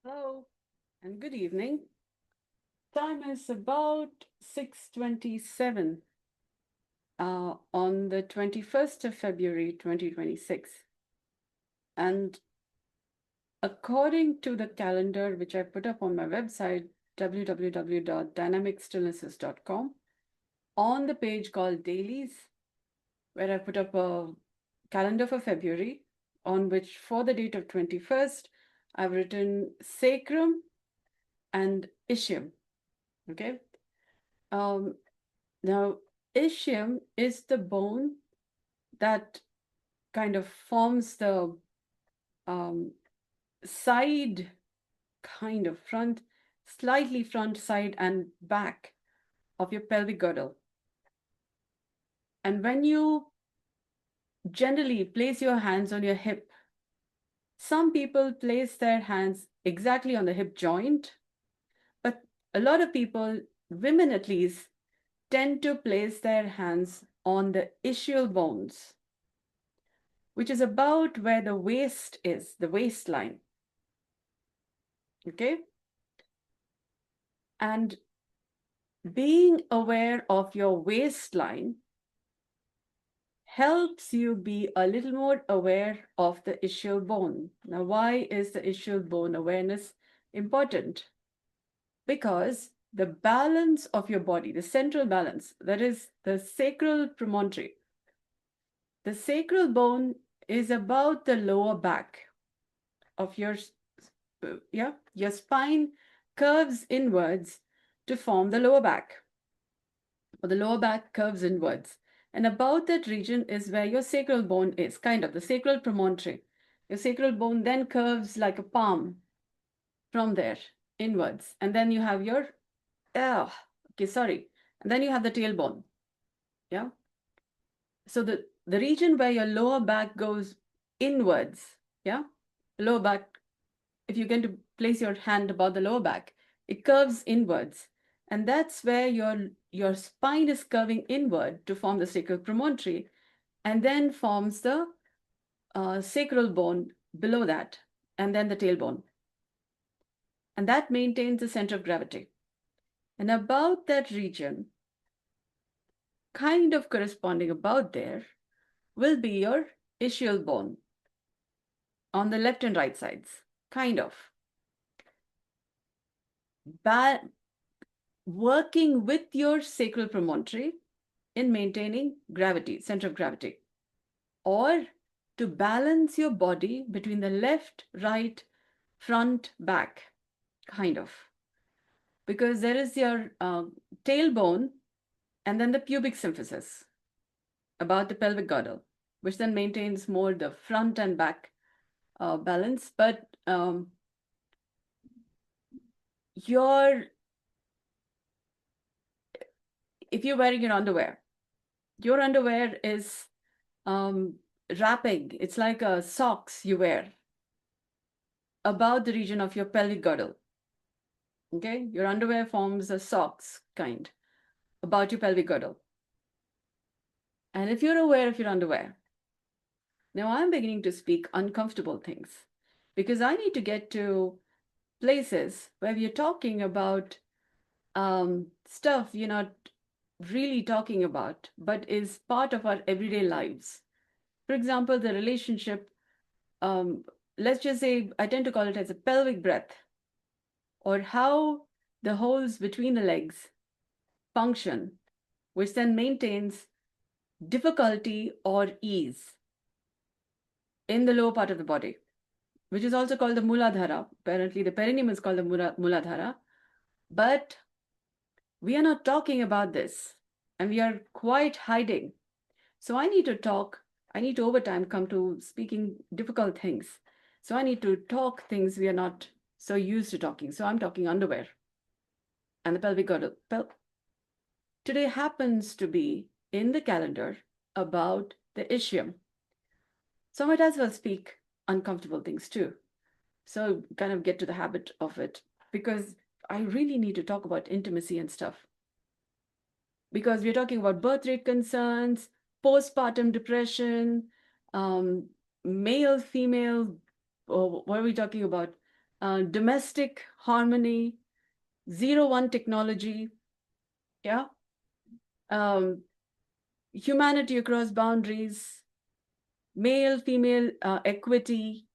Hello and good evening. Time is about 6:27 on the 21st of February 2026. And according to the calendar which I put up on my website www.dynamicstillnesses.com, on the page called Dailies, where I put up a calendar for February, on which for the date of 21st, I've written sacrum and ischium. Okay. Um, Now, ischium is the bone that kind of forms the um, side, kind of front, slightly front, side, and back of your pelvic girdle. And when you generally place your hands on your hip, some people place their hands exactly on the hip joint, but a lot of people, women at least, tend to place their hands on the ischial bones, which is about where the waist is, the waistline. Okay. And being aware of your waistline helps you be a little more aware of the ischial bone. Now, why is the ischial bone awareness important? Because the balance of your body, the central balance, that is the sacral promontory, the sacral bone is about the lower back of your spine curves inwards to form the lower back, or the lower back curves inwards. And about that region is where your sacral bone is, kind of the sacral promontory. Your sacral bone then curves like a palm from there inwards. And then you have your, oh, okay, sorry. And then you have the tailbone. Yeah. So the region where your lower back goes inwards, yeah, lower back, if you're going to place your hand above the lower back, it curves inwards. And that's where your spine is curving inward to form the sacral promontory, and then forms the sacral bone below that, and then the tailbone. And that maintains the center of gravity. And about that region, kind of corresponding about there, will be your ischial bone on the left and right sides, kind of. Working with your sacral promontory in maintaining gravity, center of gravity, or to balance your body between the left, right, front, back, kind of. Because there is your tailbone and then the pubic symphysis about the pelvic girdle, which then maintains more the front and back balance. But if you're wearing your underwear is wrapping. It's like a socks you wear about the region of your pelvic girdle. Okay, your underwear forms a socks kind about your pelvic girdle. And if you're aware of your underwear, now I'm beginning to speak uncomfortable things because I need to get to places where we're talking about stuff you're not really talking about, but is part of our everyday lives. For example, the relationship, um, let's just say, I tend to call it as a pelvic breath, or how the holes between the legs function, which then maintains difficulty or ease in the lower part of the body, which is also called the Muladhara. Apparently, the perineum is called the Muladhara, but we are not talking about this and we are quite hiding. So I need to over time come to speaking difficult things. So I need to talk things we are not so used to talking. So I'm talking underwear and the pelvic girdle. Today happens to be in the calendar about the ischium. So I might as well speak uncomfortable things too. So kind of get to the habit of it because I really need to talk about intimacy and stuff. Because we're talking about birth rate concerns, postpartum depression, male, female, or what are we talking about? domestic harmony, 0-1 technology, yeah, humanity across boundaries, male female equity,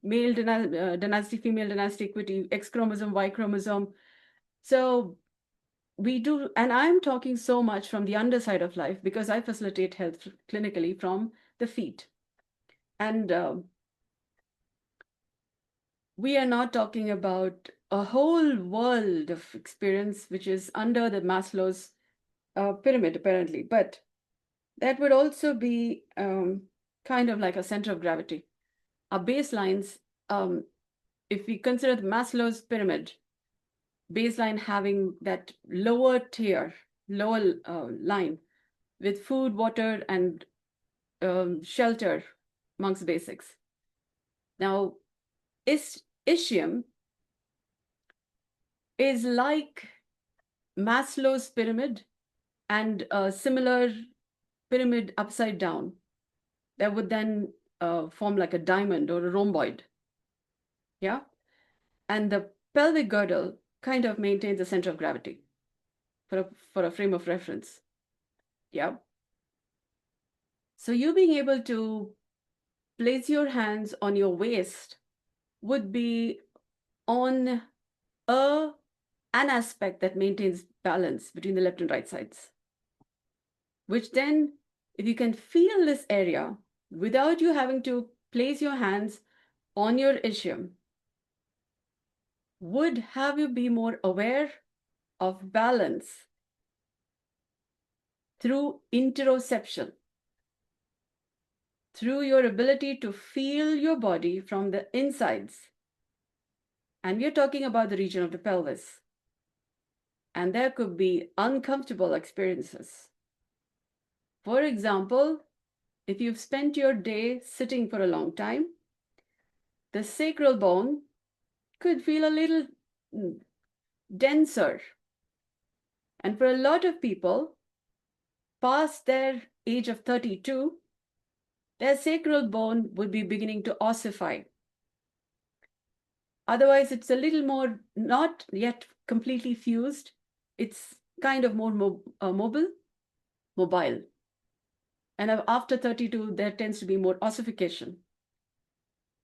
male dynasty, female dynasty equity, X chromosome, Y chromosome. So we do, and I'm talking so much from the underside of life because I facilitate health clinically from the feet. And we are not talking about a whole world of experience which is under the Maslow's pyramid, apparently, but that would also be kind of like a center of gravity. Our baselines, if we consider the Maslow's pyramid, baseline having that lower tier, lower line with food, water, and shelter amongst basics. Now, ischium is like Maslow's pyramid and a similar pyramid upside down that would then form like a diamond or a rhomboid. Yeah. And the pelvic girdle kind of maintains the center of gravity for a frame of reference. Yeah. So you being able to place your hands on your waist would be on an aspect that maintains balance between the left and right sides, which then, if you can feel this area without you having to place your hands on your ischium, would have you be more aware of balance through interoception, through your ability to feel your body from the insides. And we're talking about the region of the pelvis. And there could be uncomfortable experiences. For example, if you've spent your day sitting for a long time, the sacral bone could feel a little denser. And for a lot of people, past their age of 32, their sacral bone would be beginning to ossify. Otherwise, it's a little more, not yet completely fused. It's kind of more mobile. And after 32, there tends to be more ossification.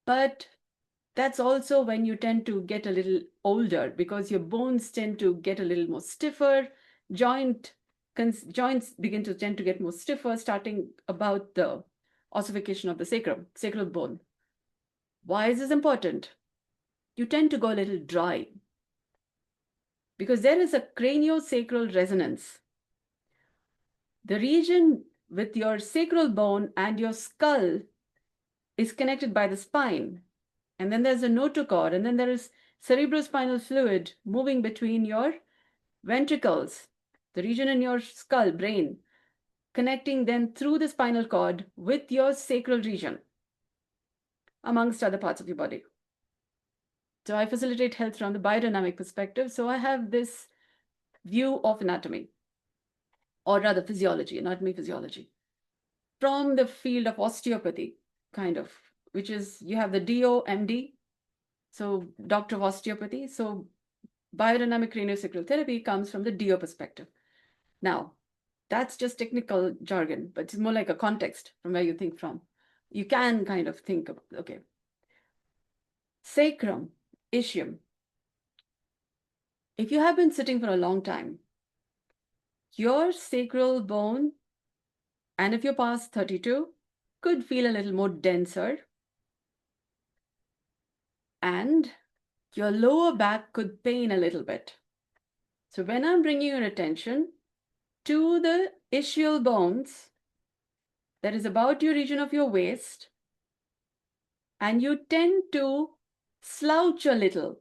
But that's also when you tend to get a little older because your bones tend to get a little more stiffer. Joints begin to tend to get more stiffer, starting about the ossification of the sacral bone. Why is this important? You tend to go a little dry because there is a craniosacral resonance. The region with your sacral bone and your skull is connected by the spine. And then there's a notochord, and then there is cerebrospinal fluid moving between your ventricles, the region in your skull, brain, connecting then through the spinal cord with your sacral region, amongst other parts of your body. So I facilitate health from the biodynamic perspective. So I have this view of anatomy, or rather physiology, anatomy, physiology, from the field of osteopathy, kind of, which is you have the DOMD, so doctor of osteopathy. So biodynamic craniosacral therapy comes from the DO perspective. Now, that's just technical jargon, but it's more like a context from where you think from. You can kind of think of, okay. Sacrum, ischium. If you have been sitting for a long time, your sacral bone, and if you're past 32, could feel a little more denser. And your lower back could pain a little bit. So when I'm bringing your attention to the ischial bones, that is about your region of your waist, and you tend to slouch a little.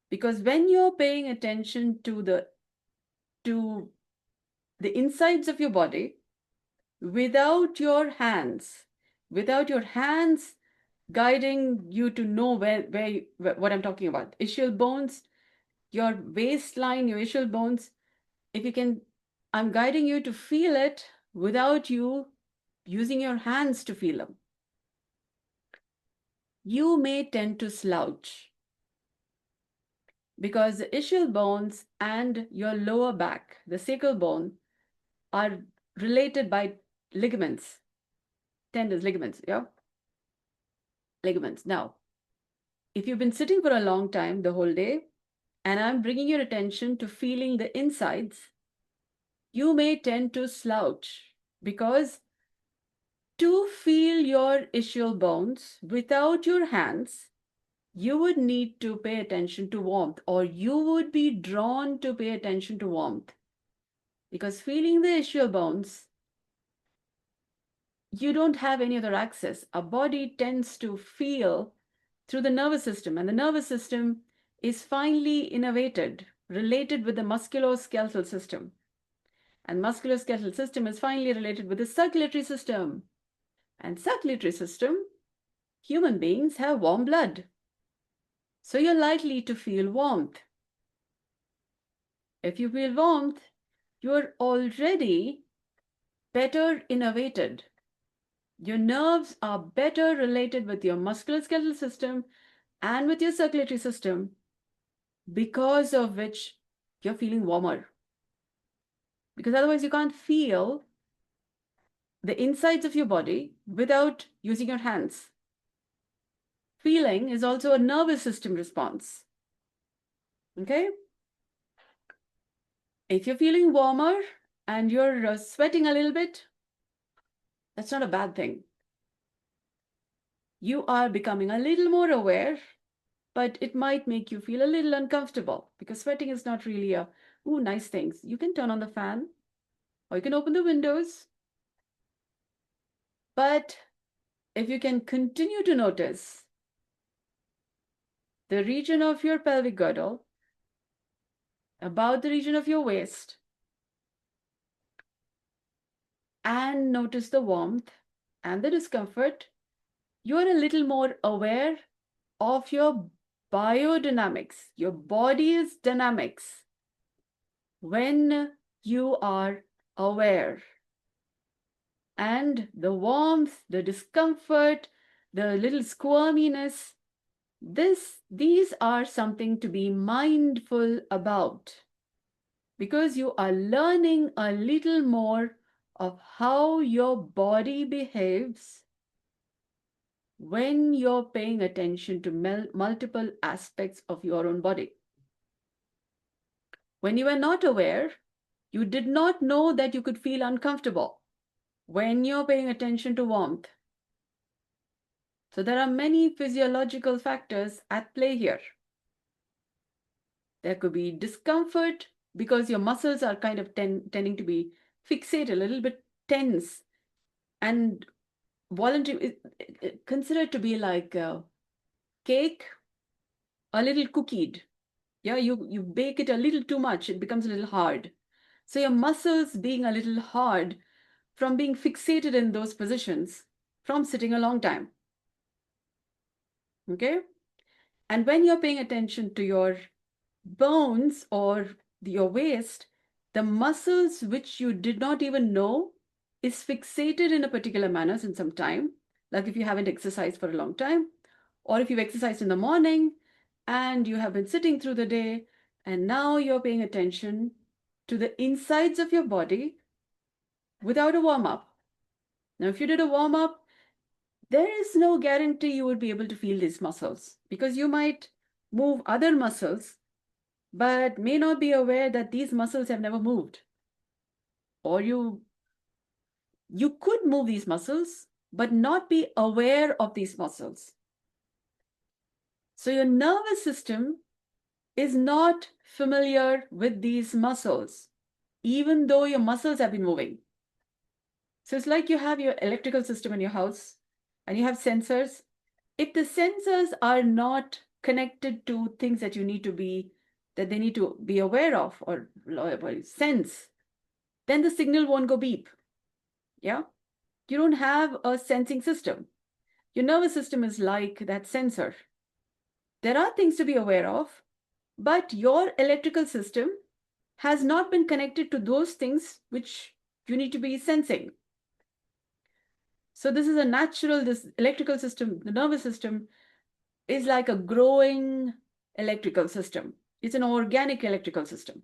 Because when you're paying attention to the insides of your body, without your hands guiding you to know where what I'm talking about, ischial bones, your waistline, your ischial bones, if you can, I'm guiding you to feel it without you using your hands to feel them. you may tend to slouch because the ischial bones and your lower back, the sacral bone, are related by ligaments, tendons, ligaments, yeah? Ligaments. Now, if you've been sitting for a long time, the whole day, and I'm bringing your attention to feeling the insides, you may tend to slouch because to feel your ischial bones without your hands, you would need to pay attention to warmth, or you would be drawn to pay attention to warmth. Because feeling the ischial bones, you don't have any other access. Our body tends to feel through the nervous system, and the nervous system is finely innervated, related with the musculoskeletal system. And musculoskeletal system is finely related with the circulatory system. And circulatory system, human beings have warm blood. So you're likely to feel warmth. If you feel warmth, you're already better innervated. Your nerves are better related with your musculoskeletal system and with your circulatory system, because of which you're feeling warmer. Because otherwise you can't feel the insides of your body without using your hands. Feeling is also a nervous system response. Okay? If you're feeling warmer and you're sweating a little bit, that's not a bad thing. You are becoming a little more aware, but it might make you feel a little uncomfortable because sweating is not really a, ooh, nice things. You can turn on the fan or you can open the windows. But if you can continue to notice the region of your pelvic girdle, about the region of your waist, and notice the warmth and the discomfort, you are a little more aware of your biodynamics, your body's dynamics, when you are aware. And the warmth, the discomfort, the little squirminess, these are something to be mindful about, because you are learning a little more of how your body behaves when you're paying attention to multiple aspects of your own body. When you were not aware, you did not know that you could feel uncomfortable when you're paying attention to warmth. So there are many physiological factors at play here. There could be discomfort because your muscles are kind of tending to be fixated, a little bit tense, and voluntary, considered to be like a cake, a little cookied. Yeah, you bake it a little too much, it becomes a little hard. So your muscles being a little hard from being fixated in those positions from sitting a long time. Okay? And when you're paying attention to your bones or your waist, the muscles which you did not even know is fixated in a particular manner in some time, like if you haven't exercised for a long time, or if you've exercised in the morning and you have been sitting through the day, and now you're paying attention to the insides of your body without a warm-up. Now, if you did a warm-up, there is no guarantee you would be able to feel these muscles, because you might move other muscles but may not be aware that these muscles have never moved. Or you could move these muscles but not be aware of these muscles. So your nervous system is not familiar with these muscles, even though your muscles have been moving. So it's like you have your electrical system in your house and you have sensors. If the sensors are not connected to things that they need to be aware of or sense, then the signal won't go beep. Yeah? You don't have a sensing system. Your nervous system is like that sensor. There are things to be aware of, but your electrical system has not been connected to those things which you need to be sensing. So this is a natural, this electrical system, the nervous system is like a growing electrical system. It's an organic electrical system.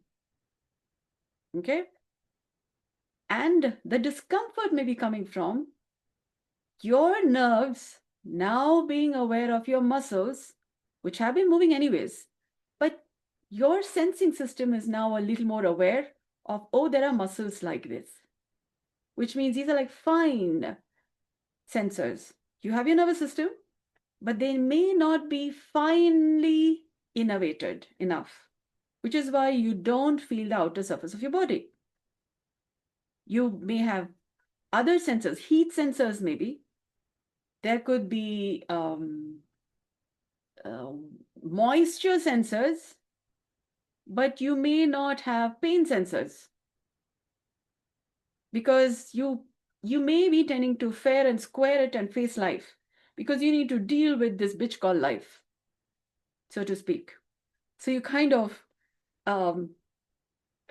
Okay? And the discomfort may be coming from your nerves now being aware of your muscles, which have been moving anyways, but your sensing system is now a little more aware of, oh, there are muscles like this, which means these are like fine sensors. You have your nervous system, but they may not be finely innervated enough, which is why you don't feel the outer surface of your body. You may have other sensors, heat sensors maybe. There could be moisture sensors, but you may not have pain sensors because you may be tending to fair and square it and face life because you need to deal with this bitch called life, so to speak. So you kind of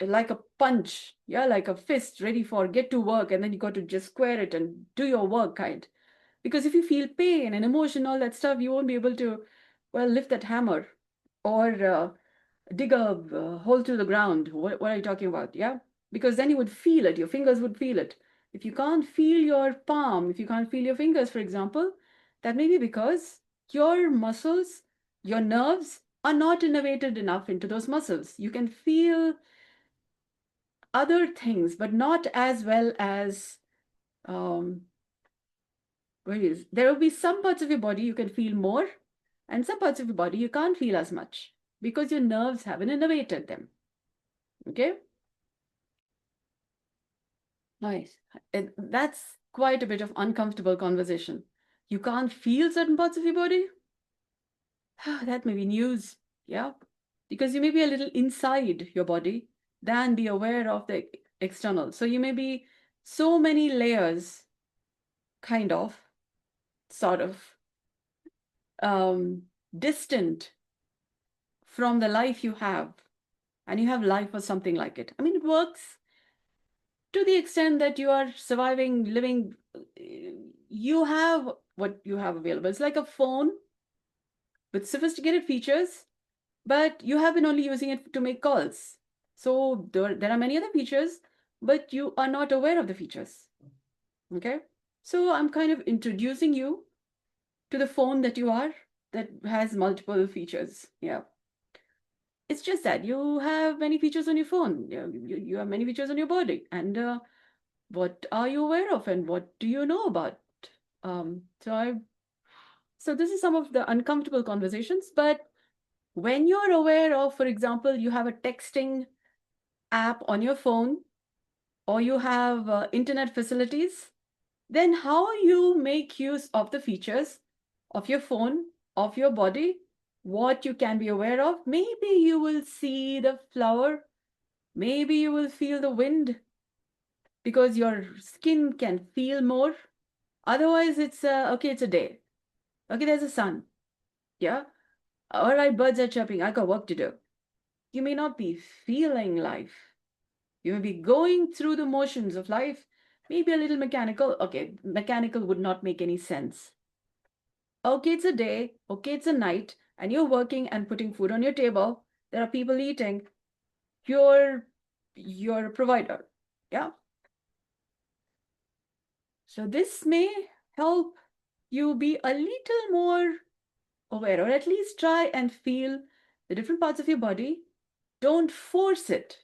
like a punch, yeah, like a fist ready for get to work, and then you got to just square it and do your work kind. Because if you feel pain and emotion, all that stuff, you won't be able to, well, lift that hammer or dig a hole through the ground. What are you talking about? Yeah, because then you would feel it. Your fingers would feel it. If you can't feel your palm, if you can't feel your fingers, for example, that may be because your muscles, your nerves are not innervated enough into those muscles. You can feel other things, but not as well as there will be some parts of your body you can feel more, and some parts of your body you can't feel as much because your nerves haven't innervated them. Okay? Nice. That's quite a bit of uncomfortable conversation. You can't feel certain parts of your body? That may be news. Yeah. Because you may be a little inside your body than be aware of the external. So you may be so many layers, kind of, sort of, distant from the life you have, and you have life or something like it. I mean, it works to the extent that you are surviving, living, you have what you have available. It's like a phone with sophisticated features, but you have been only using it to make calls. So there are many other features, but you are not aware of the features. Okay? So I'm kind of introducing you to the phone that you are, that has multiple features. Yeah. It's just that you have many features on your phone. You have many features on your body. And what are you aware of and what do you know about? So this is some of the uncomfortable conversations. But when you're aware of, for example, you have a texting app on your phone, or you have internet facilities, then how you make use of the features of your phone, of your body, what you can be aware of. Maybe you will see the flower, maybe you will feel the wind because your skin can feel more. Otherwise, it's okay, it's a day. Okay, there's a sun. Yeah. All right, birds are chirping. I got work to do. You may not be feeling life. You may be going through the motions of life, maybe a little mechanical. Okay, mechanical would not make any sense. Okay, it's a day. Okay, it's a night, and you're working and putting food on your table. There are people eating. You're a provider. Yeah. So this may help you be a little more aware, or at least try and feel the different parts of your body. Don't force it.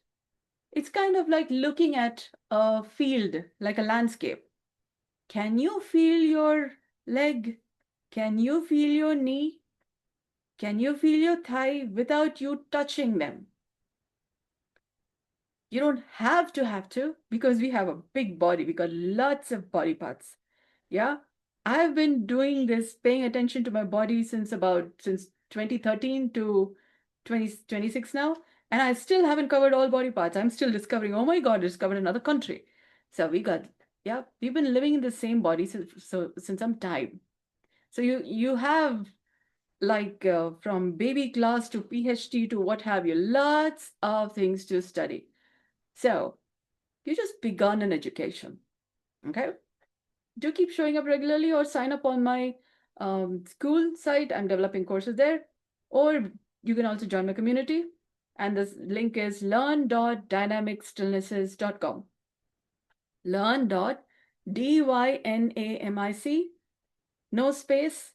It's kind of like looking at a field, like a landscape. Can you feel your leg? Can you feel your knee? Can you feel your thigh without you touching them? You don't have to because we have a big body. We got lots of body parts. Yeah. I've been doing this, paying attention to my body since 2013 to 2026 now. And I still haven't covered all body parts. I'm still discovering, oh my God, I discovered another country. So we've been living in the same body since some time. So you have like from baby class to PhD to what have you, lots of things to study. So you just begun an education. Okay. Do keep showing up regularly or sign up on my school site. I'm developing courses there. Or you can also join my community. And this link is learn.dynamicstillnesses.com. Learn.dynamic, no space,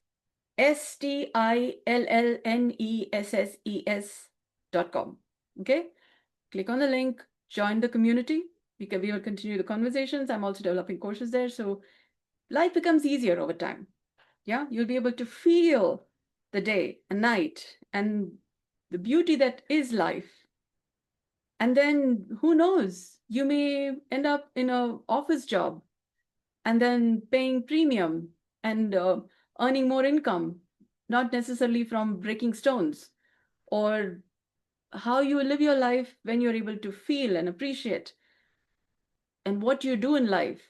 stillnesses.com. Okay, click on the link, join the community. We will continue the conversations. I'm also developing courses there, so life becomes easier over time. Yeah, you'll be able to feel the day and night and the beauty that is life. And then who knows, you may end up in an office job and then paying premium and earning more income, not necessarily from breaking stones, or how you live your life when you're able to feel and appreciate, and what you do in life,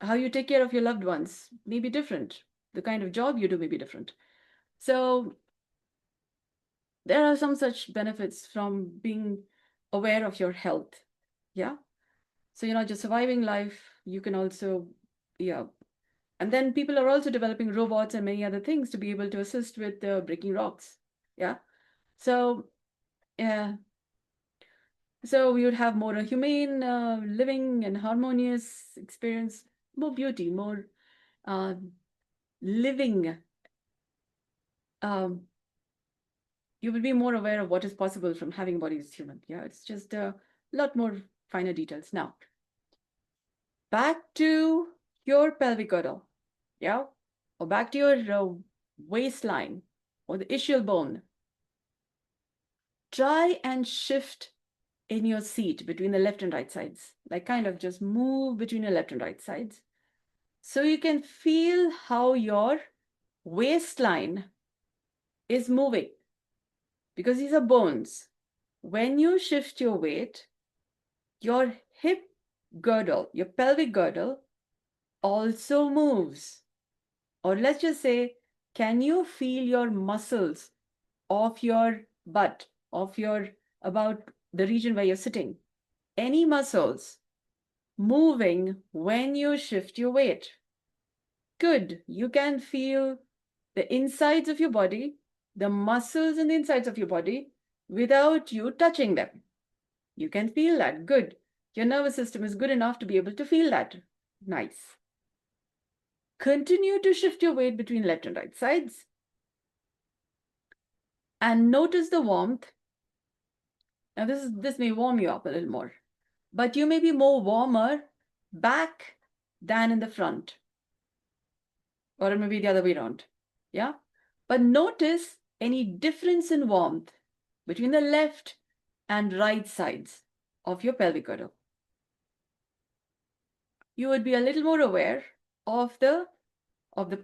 how you take care of your loved ones may be different. The kind of job you do may be different. So there are some such benefits from being aware of your health. Yeah. So you're not just surviving life, you can also, yeah. And then people are also developing robots and many other things to be able to assist with breaking rocks. Yeah. So, yeah. So we would have more humane living and harmonious experience, more beauty, more uh, living. Um, you will be more aware of what is possible from having a body as human. Yeah, it's just a lot more finer details. Now, back to your pelvic girdle. Yeah, or back to your waistline or the ischial bone. Try and shift in your seat between the left and right sides, like kind of just move between your left and right sides. So you can feel how your waistline is moving, because these are bones. When you shift your weight, your hip girdle, your pelvic girdle also moves. Or let's just say, can you feel your muscles of your butt, of your, about the region where you're sitting? Any muscles moving when you shift your weight? Good. You can feel the insides of your body, the muscles in the insides of your body without you touching them. You can feel that. Good. Your nervous system is good enough to be able to feel that. Nice. Continue to shift your weight between left and right sides and notice the warmth. Now this may warm you up a little more, but you may be more warmer back than in the front, or maybe the other way around. Yeah. But notice any difference in warmth between the left and right sides of your pelvic girdle. You would be a little more aware of the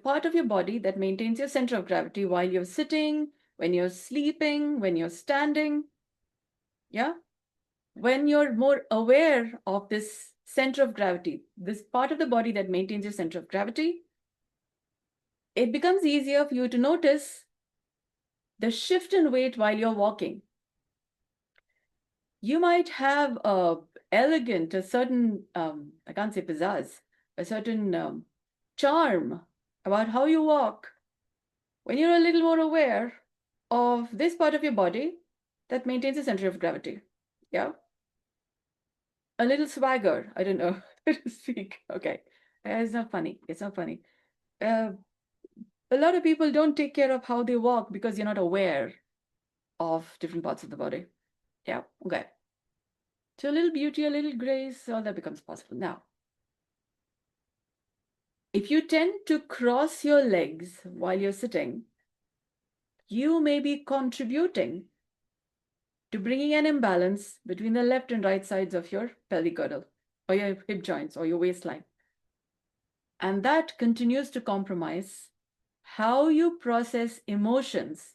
part of your body that maintains your center of gravity while you're sitting, when you're sleeping, when you're standing. Yeah. When you're more aware of this center of gravity, this part of the body that maintains your center of gravity, it becomes easier for you to notice the shift in weight while you're walking. You might have a elegant, a certain, I can't say pizzazz, a certain charm about how you walk when you're a little more aware of this part of your body that maintains the center of gravity. Yeah. A little swagger. I don't know how to speak. Okay. It's not funny. It's not funny. Uh, a lot of people don't take care of how they walk because you're not aware of different parts of the body. Yeah. Okay. So a little beauty, a little grace, all that becomes possible. Now, if you tend to cross your legs while you're sitting, you may be contributing to bringing an imbalance between the left and right sides of your pelvic girdle or your hip joints or your waistline. And that continues to compromise how you process emotions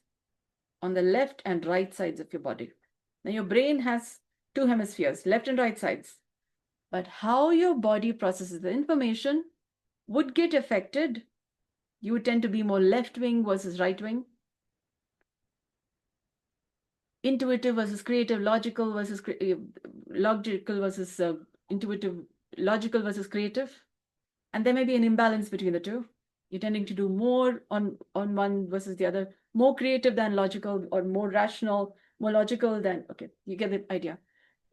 on the left and right sides of your body. Now, your brain has two hemispheres, left and right sides. But how your body processes the information would get affected. You would tend to be more left wing versus right wing, intuitive versus creative, logical versus intuitive, logical versus creative. And there may be an imbalance between the two. You're tending to do more on one versus the other, more creative than logical, or more rational, more logical than, okay, you get the idea.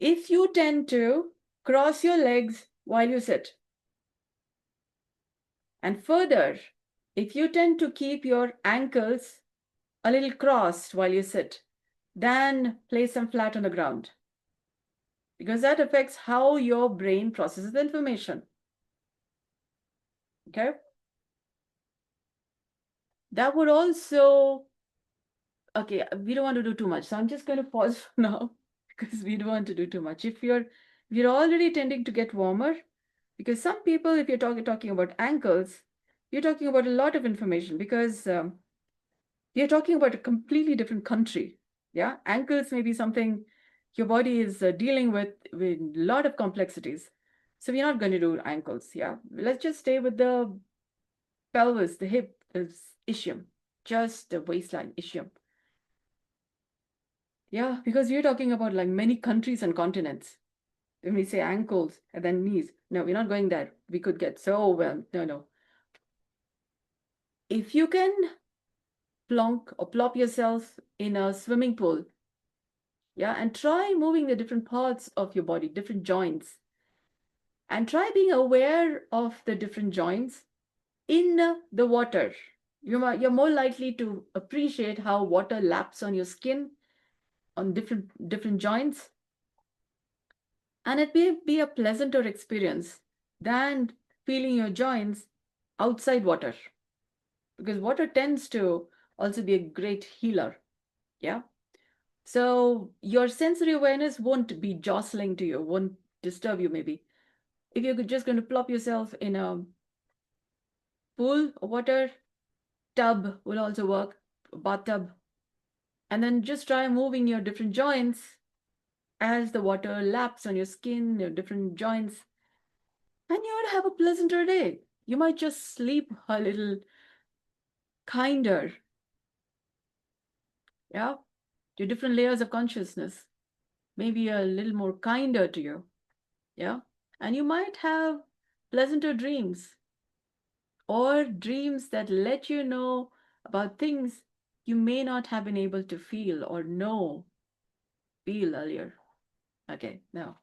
If you tend to cross your legs while you sit, and further, if you tend to keep your ankles a little crossed while you sit, then place them flat on the ground, because that affects how your brain processes the information. Okay? That would also, okay, we don't want to do too much. So I'm just going to pause for now because we don't want to do too much. If you're already tending to get warmer, because some people, if you're talking about ankles, you're talking about a lot of information, because you're talking about a completely different country. Yeah, ankles may be something your body is dealing with a lot of complexities. So we're not going to do ankles. Yeah, let's just stay with the pelvis, the hip, the ischium, just the waistline ischium. Yeah, because we're talking about like many countries and continents. When we say ankles and then knees, no, we're not going there. We could get so overwhelmed. No. If you can plonk or plop yourself in a swimming pool, yeah, and try moving the different parts of your body, different joints, and try being aware of the different joints in the water. You're more likely to appreciate how water laps on your skin, on different joints, and it may be a pleasanter experience than feeling your joints outside water, because water tends to also be a great healer. Yeah. So your sensory awareness won't be jostling to you, won't disturb you maybe. If you're just going to plop yourself in a pool of water, tub will also work, bathtub, and then just try moving your different joints as the water laps on your skin, your different joints, and you would have a pleasanter day. You might just sleep a little kinder. Yeah. Your different layers of consciousness, maybe a little more kinder to you. Yeah. And you might have pleasanter dreams, or dreams that let you know about things you may not have been able to feel or feel earlier. Okay, now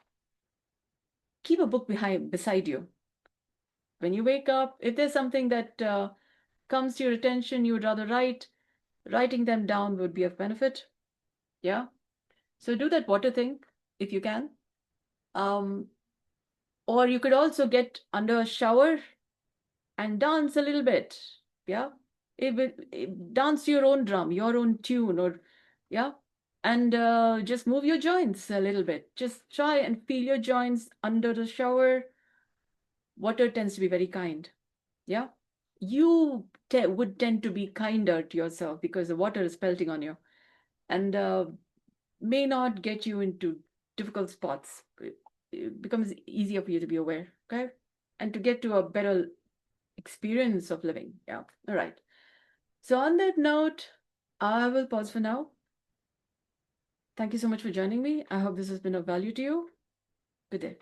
keep a book beside you. When you wake up, if there's something that comes to your attention you would rather writing them down would be of benefit. Yeah. So do that water thing if you can. Um, or you could also get under a shower and dance a little bit. Yeah. Dance to your own drum, your own tune, or yeah. And just move your joints a little bit. Just try and feel your joints under the shower. Water tends to be very kind. Yeah. You would tend to be kinder to yourself because the water is pelting on you, and may not get you into difficult spots. It becomes easier for you to be aware, okay? And to get to a better experience of living. Yeah. All right. So on that note, I will pause for now. Thank you so much for joining me. I hope this has been of value to you. Good day.